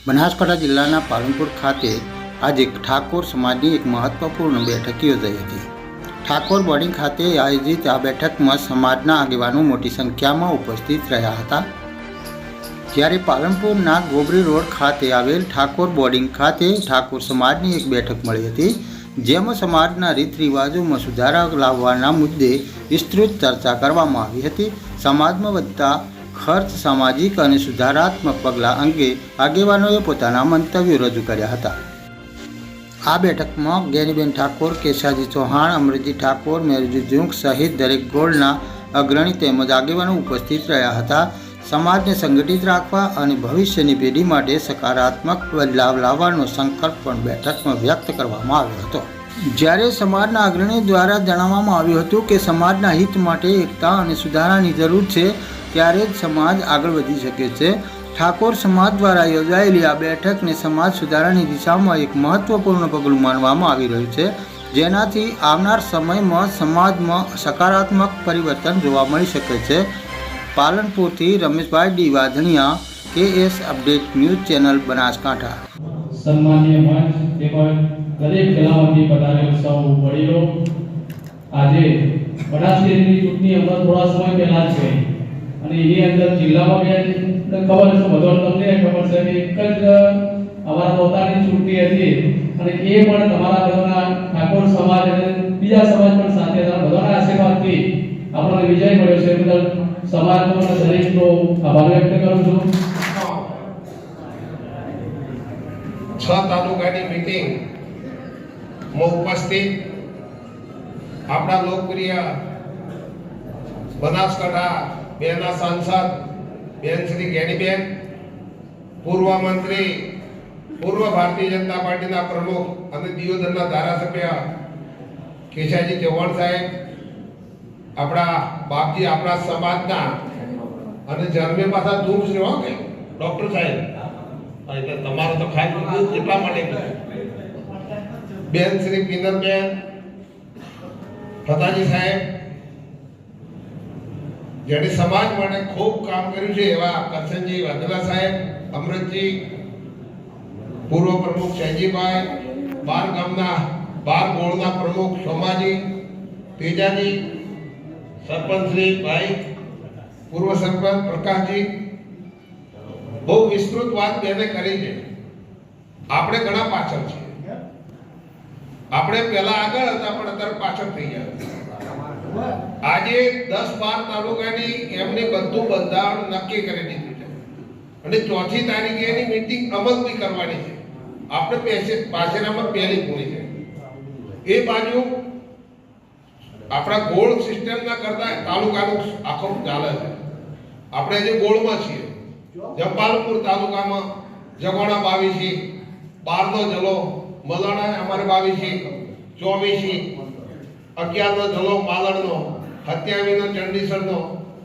બનાસકાંઠા જિલ્લાના પાલનપુર ખાતે આજે ઠાકોર સમાજની એક મહત્વપૂર્ણ બેઠક યોજાઈ હતી। ઠાકોર બોર્ડિંગ ખાતે આયોજિત આ બેઠકમાં સમાજના આગેવાનો મોટી સંખ્યામાં ઉપસ્થિત રહ્યા હતા। જ્યારે પાલનપુરના ગોબરી રોડ ખાતે આવેલ ઠાકોર બોર્ડિંગ ખાતે ઠાકોર સમાજની એક બેઠક મળી હતી, જેમાં સમાજના રીત રિવાજોમાં સુધારા લાવવાના મુદ્દે વિસ્તૃત ચર્ચા કરવામાં આવી હતી। સમાજમાં વધતા ખર્ચ, સામાજિક અને સુધારાત્મક પગલાં અંગે આગેવાનોએ પોતાના મંતવ્યો રજૂ કર્યા હતા। આ બેઠકમાં જ્ઞાનીબેન ઠાકોર, કેશાજી ચૌહાણ, અમૃતજી ઠાકોર, મેરજી જુંક સહિત દરેક ગોળના અગ્રણી તેમજ આગેવાનો ઉપસ્થિત રહ્યા હતા। સમાજને સંગઠિત રાખવા અને ભવિષ્યની પેઢી માટે સકારાત્મક બદલાવ લાવવાનો સંકલ્પ પણ બેઠકમાં વ્યક્ત કરવામાં આવ્યો હતો। જ્યારે સમાજના અગ્રણીઓ દ્વારા જણાવવામાં આવ્યું હતું કે સમાજના હિત માટે એકતા અને સુધારાની જરૂર છે, ત્યારે જ સમાજ આગળ વધી શકે છે। ઠાકોર સમાજ દ્વારા યોજાયેલી આ બેઠકને સમાજ સુધારાની દિશામાં એક મહત્વપૂર્ણ પગલું માનવામાં આવી રહ્યું છે, જેનાથી આવનાર સમયમાં સમાજમાં સકારાત્મક પરિવર્તન જોવા મળી શકે છે। પાલનપુરથી Rameshbhai D Vadhaniya, KS update news channel, Banaskantha. સન્માનીય મંચ તેમજ દરેક કલાવતી પધારેલ સૌ વડીલો, આજે બનાસકાંઠાની ચૂંટણી હમણાં થોડા સમય પહેલા છે અને એની અંદર જિલ્લામાં ખબર છે, બધો તમને ખબર છે કે એક જ અમારા પોતાની ચૂંટણી હતી અને એ પણ તમારા બધાના ઠાકોર સમાજ અને બીજા સમાજ પણ સાથે હતા, બધાના આશીર્વાદથી આપણને વિજય મળ્યો છે। બદલ સમાજનો અને દરેકનો આભાર વ્યક્ત કરું છું। 6 તાલુકાની મીટિંગ માં ઉપસ્થિત આપણા લોકપ્રિય બનાસકાંઠા બેના સાંસદ બેન શ્રી જ્ઞાનીબેન, પૂર્વ મંત્રી, પૂર્વ ભારતીય જનતા પાર્ટીના પ્રમુખ અને દિયોદરના ધારાસભ્ય કેશાજી ચૌહાણ સાહેબ, આપણા બાપજી, આપણા સમાજના અને જન્મે પાછા દુઃખ છે કે ડોક્ટર સાહેબ, એટલે તમારો તો ખાસ એટલા માટે બેન શ્રી પિનરબેન, ફતાજી સાહેબ, જેણે સમાજ માટે ખૂબ કામ કર્યું છે એવા કરશનજી વાઘેલા સાહેબ, અમૃતજી, પૂર્વ પ્રમુખ શૈજીભાઈ, 12 ગામના 12 ગોળના પ્રમુખ સોમાજી, તેજાજી, સરપંચ શ્રી ભાઈ, પૂર્વ સરપંચ પ્રકાશજી, બહુ વિસ્તૃત વાત બેને કરી છે। આપણે ઘણા પાછળ છીએ, આપણે પહેલા આગળ હતા પણ અત્યારે પાછળ થઈ ગયા। આજે 10-12 તાલુકાની એમની બધું બંધારણ નક્કી કરી દીધું છે અને 4મી તારીખે એની મીટિંગ અમલ બી કરવાની છે। આપણે પાછળમાં પહેલી પૂરી છે એ બાજુ આપણા ગોળ સિસ્ટમના કરતા તાલુકાનું આખો ચાલે છે। આપણે જે ગોળમાં છીએ, જપાલપુર તાલુકામાં જગોણા 22, 12નો જલો, મલાણા અમારે 22, 24, 11નો જલો માલણનો, 27નો ચંડીસરનો,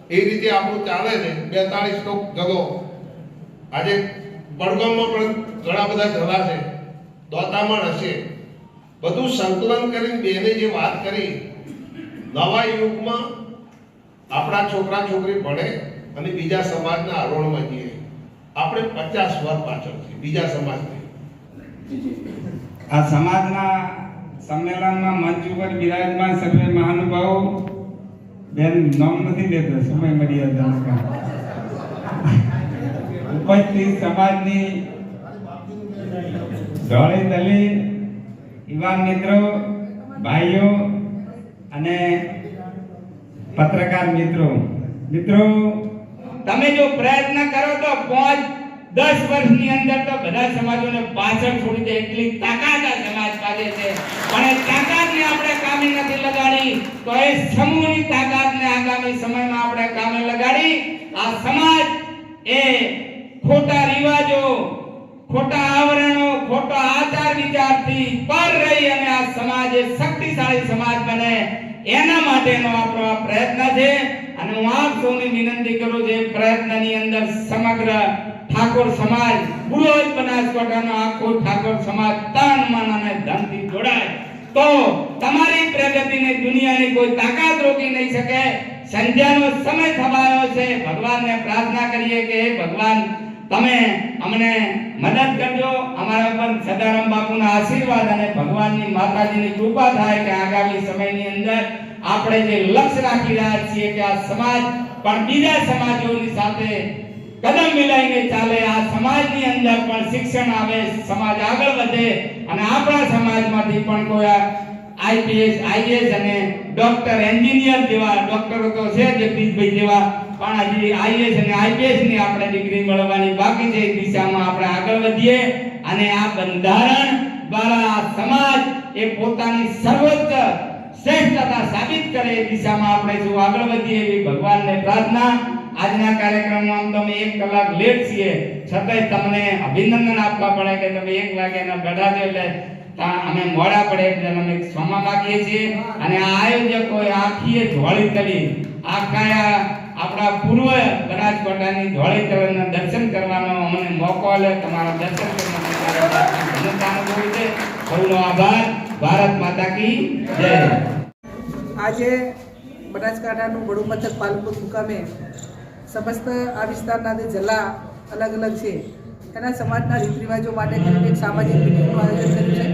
એ રીતે આપણું ચાલે છે। 42નો જલો આજે બડગામમાં પણ ઘણા બધા જલા છે, દોતામાં હશે। બધું સંકલન કરીને બેને જે વાત કરી, નવા યુગમાં આપણા છોકરા છોકરી ભણે અને બીજા સમાજના આરોહણમાં જઈએ। આપણે 50 વર્ષ પાછળ છે બીજા સમાજથી। આ સમાજના સંમેલનમાં મંચ ઉપર બિરાજમાન સર્વે મહાનુભાવો, બેન નામ નથી લેતો, સમય મર્યાદા ઉપસ્થિત સમાજની ધોળી દલી યુવાન મિત્રો, ભાઈઓ અને પત્રકાર મિત્રો, તમે જો પ્રયત્ન કરો તો 5-10 વર્ષની અંદર તો બધા સમાજોને પાછળ છોડી દે એટલી તાકાત આ સમાજ પાસે છે। પણ એ તાકાતને આપણે કામે નથી લગાડી તો એ સમૂહની તાકાતને આગામી સમયમાં આપણે કામે લગાડી આ સમાજ એ ખોટા રિવાજો, ખોટા આવરણો, ખોટા આચાર વિચારથી પર રહી અને આ સમાજ એ શક્તિશાળી સમાજ બને, એના માટેનો આપણો આ પ્રયત્ન છે। અને હું આપ સૌને વિનંતી કરું છું, પ્રયત્નની અંદર સમગ્ર ઠાકોર સમાજ, બુરોજ બનાસકાંઠાનો આખો ઠાકોર સમાજ તન, મન અને ધનથી જોડાય તો તમારી પ્રગતિને દુનિયાની કોઈ તાકાત રોકી નહીં શકે। સંધ્યાનો સમય થવાયો છે, ભગવાનને પ્રાર્થના કરીએ કે હે ભગવાન, તમે અમને મદદ કરજો. અમારા પર સદારામ બાપુના આશીર્વાદ અને ભગવાનની માતાજીની કૃપા થાય કે આગામી સમયની અંદર આપણે જે લક્ષ્ય રાખી રહ્યા છીએ કે આ સમાજ પણ બીજા સમાજોની સાથે કદમ મિલાઈને ચાલે, આ સમાજની અંદર પણ શિક્ષણ આવે, સમાજ આગળ વધે અને આપણા સમાજમાંથી પણ કોઈ આઈપીએસ આઈએએસ અને ડોક્ટર એન્જિનિયર જેવા ડોક્ટરો તો છે જગદીશભાઈ જેવા, પણ હજી આઈએએસ અને આઈપીએસ ની આપણે ડિગ્રી મળવાની બાકી છે. એ દિશામાં આપણે આગળ વધીએ અને આ બંધારણ દ્વારા આ સમાજ એ પોતાની સર્વોચ્ચ શ્રેષ્ઠતા સાબિત કરે એ દિશામાં આપણે જો આગળ વધીએ એવી ભગવાનને પ્રાર્થના. આજના કાર્યક્રમમાં તમે 1 કલાક લેટ છીએ, છતાંય તમને અભિનંદન આપવા પડે કે તમે 1 વાગ્યાના બેઠા છો, એટલે અમે મોડા પડે એટલે અમે ક્ષમા માંગીએ છીએ. અને આ આયોજકોએ આખીએ ધોળી તળી આખા આપણા પૂર્વ બનાસકાંઠાની ધોળી તળના દર્શન કરવાનો અમને મોકો આપ્યો. તમારા દર્શન કરવાનો છે. સૌનો આભાર. ભારત માતા કી જય. આજે બનાસકાંઠાનું વડું મથક પાલનપુર મુકામે સમસ્ત આ વિસ્તારના જે જિલ્લા અલગ અલગ છે એના સમાજના રીત રિવાજો માટે એક સામાજિક મિટિંગનું આયોજન કર્યું છે.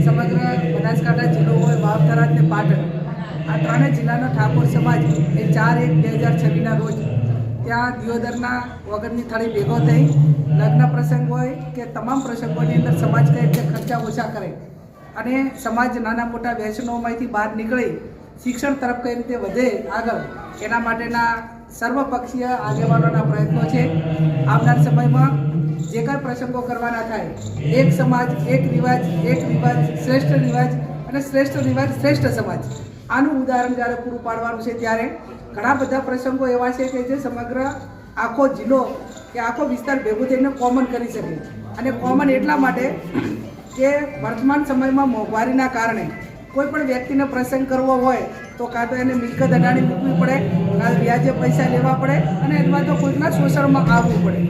સમગ્ર બનાસકાંઠા જિલ્લો હોય, વાવ, થરાદ ને પાટણ, આ ત્રણેય જિલ્લાનો ઠાકોર સમાજ એ 4/1/2026ના રોજ ત્યાં દિયોદરના વગરની થાળી ભેગો થઈ લગ્ન પ્રસંગ હોય કે તમામ પ્રસંગોની અંદર સમાજ કઈ રીતે ખર્ચા ઓછા કરે અને સમાજ નાના મોટા વ્યસનોમાંથી બહાર નીકળી શિક્ષણ તરફ કઈ રીતે વધે આગળ, એના માટેના સર્વપક્ષીય આગેવાનોના પ્રયત્નો છે. આવનાર સમયમાં જે કંઈ પ્રસંગો કરવાના થાય, એક સમાજ એક રિવાજ શ્રેષ્ઠ રિવાજ અને શ્રેષ્ઠ રિવાજ શ્રેષ્ઠ સમાજ, આનું ઉદાહરણ જ્યારે પૂરું પાડવાનું છે ત્યારે ઘણા બધા પ્રસંગો એવા છે કે જે સમગ્ર આખો જિલ્લો કે આખો વિસ્તાર ભેગું થઈને કોમન કરી શકે. અને કોમન એટલા માટે કે વર્તમાન સમયમાં મોંઘવારીના કારણે કોઈ પણ વ્યક્તિને પ્રસંગ કરવો હોય તો કાં તો એને મિલકત અડાણી મૂકવી પડે, કાં વ્યાજે પૈસા લેવા પડે અને અથવા તો કોઈકના શોષણમાં આવવું પડે.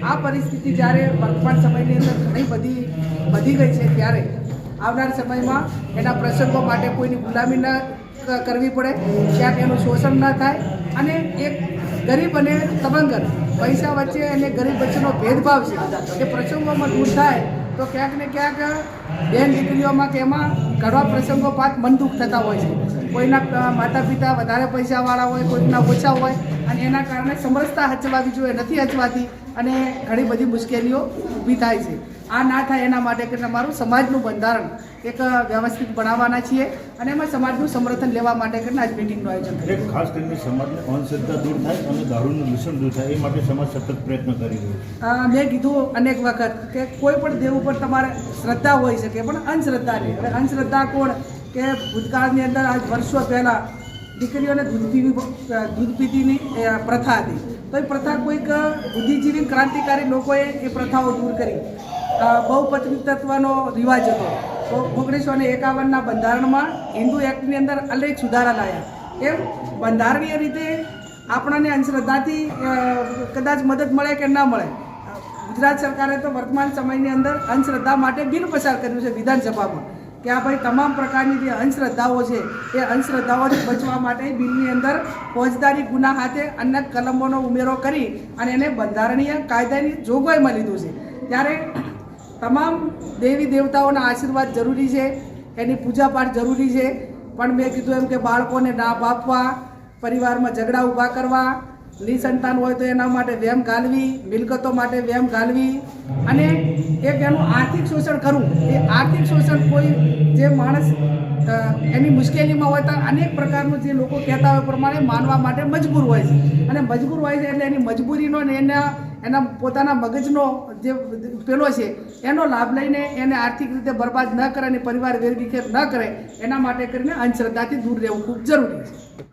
આ પરિસ્થિતિ જ્યારે વર્તમાન સમયની અંદર ઘણી બધી વધી ગઈ છે ત્યારે આવનાર સમયમાં એના પ્રસંગો માટે કોઈની ગુલામી ન કરવી પડે, ક્યાંક એનું શોષણ ન થાય અને એક ગરીબ અને તબંગર પૈસા વચ્ચે અને ગરીબ વચ્ચેનો ભેદભાવ છે એ પ્રસંગોમાં દૂર થાય તો ક્યાંક ને ક્યાંક બેન દીકરીઓમાં કે એમાં ઘણા પ્રસંગો પાત મન દુઃખ થતા હોય છે. કોઈના માતા પિતા વધારે પૈસાવાળા હોય, કોઈના ઓછા હોય અને એના કારણે સમરસતા હચવાવી જોઈએ, નથી હચવાતી અને ઘણી બધી મુશ્કેલીઓ ઊભી થાય છે. આ ના થાય એના માટે કે તમારું સમાજનું બંધારણ એક વ્યવસ્થિત બનાવવાના છીએ અને એમાં સમાજનું સમર્થન લેવા માટે કરીને આજ મિટિંગનું આયોજન કર્યું. ખાસ કરીને સમાજની અંધશ્રદ્ધા દૂર થાય અને દારૂનું વ્યસન દૂર થાય એ માટે સમાજ સતત પ્રયત્ન કરી રહ્યો છે. મેં કીધું અનેક વખત કે કોઈ પણ દેવ ઉપર તમારે શ્રદ્ધા હોઈ શકે પણ અંધશ્રદ્ધા નહીં. હવે અંધશ્રદ્ધા કોણ કે ભૂતકાળની અંદર આજ વર્ષો પહેલાં દીકરીઓને દૂધ પીતીની પ્રથા હતી, તો એ પ્રથા કોઈક બુદ્ધિજીવી ક્રાંતિકારી લોકોએ એ પ્રથાઓ દૂર કરી. બહુપત્ની તત્વનો રિવાજ હતો તો 1951ના બંધારણમાં હિન્દુ એક્ટની અંદર અનેક સુધારા લાવ્યા. એમ બંધારણીય રીતે આપણને અંધશ્રદ્ધાથી કદાચ મદદ મળે કે ન મળે, ગુજરાત સરકારે તો વર્તમાન સમયની અંદર અંધશ્રદ્ધા માટે બિલ પસાર કર્યું છે વિધાનસભામાં કે આ ભાઈ તમામ પ્રકારની જે અંધશ્રદ્ધાઓ છે એ અંધશ્રદ્ધાઓથી બચવા માટે બિલની અંદર ફોજદારી ગુના હાથે અન્ય કલમોનો ઉમેરો કરી અને એને બંધારણીય કાયદાની જોગવાઈમાં લીધું છે. ત્યારે તમામ દેવી દેવતાઓના આશીર્વાદ જરૂરી છે, એની પૂજાપાઠ જરૂરી છે, પણ મેં કીધું એમ કે બાળકોને નાપ આપવા, પરિવારમાં ઝઘડા ઊભા કરવા, નિસંતાન હોય તો એના માટે વેમ ઘાલવી, મિલકતો માટે વેમ ઘાલવી અને એક એનું આર્થિક શોષણ કરવું. એ આર્થિક શોષણ કોઈ જે માણસ એની મુશ્કેલીમાં હોય તો અનેક પ્રકારનું જે લોકો કહેતા હોય પ્રમાણે માનવા માટે મજબૂર હોય છે અને મજબૂર હોય છે એટલે એની મજબૂરીનો ને એના પોતાના મગજનો જે પેલો છે એનો લાભ લઈને એને આર્થિક રીતે બરબાદ ન કરે અને પરિવાર વેરવિખેર ન કરે એના માટે કરીને અંધશ્રદ્ધાથી દૂર રહેવું ખૂબ જરૂરી છે.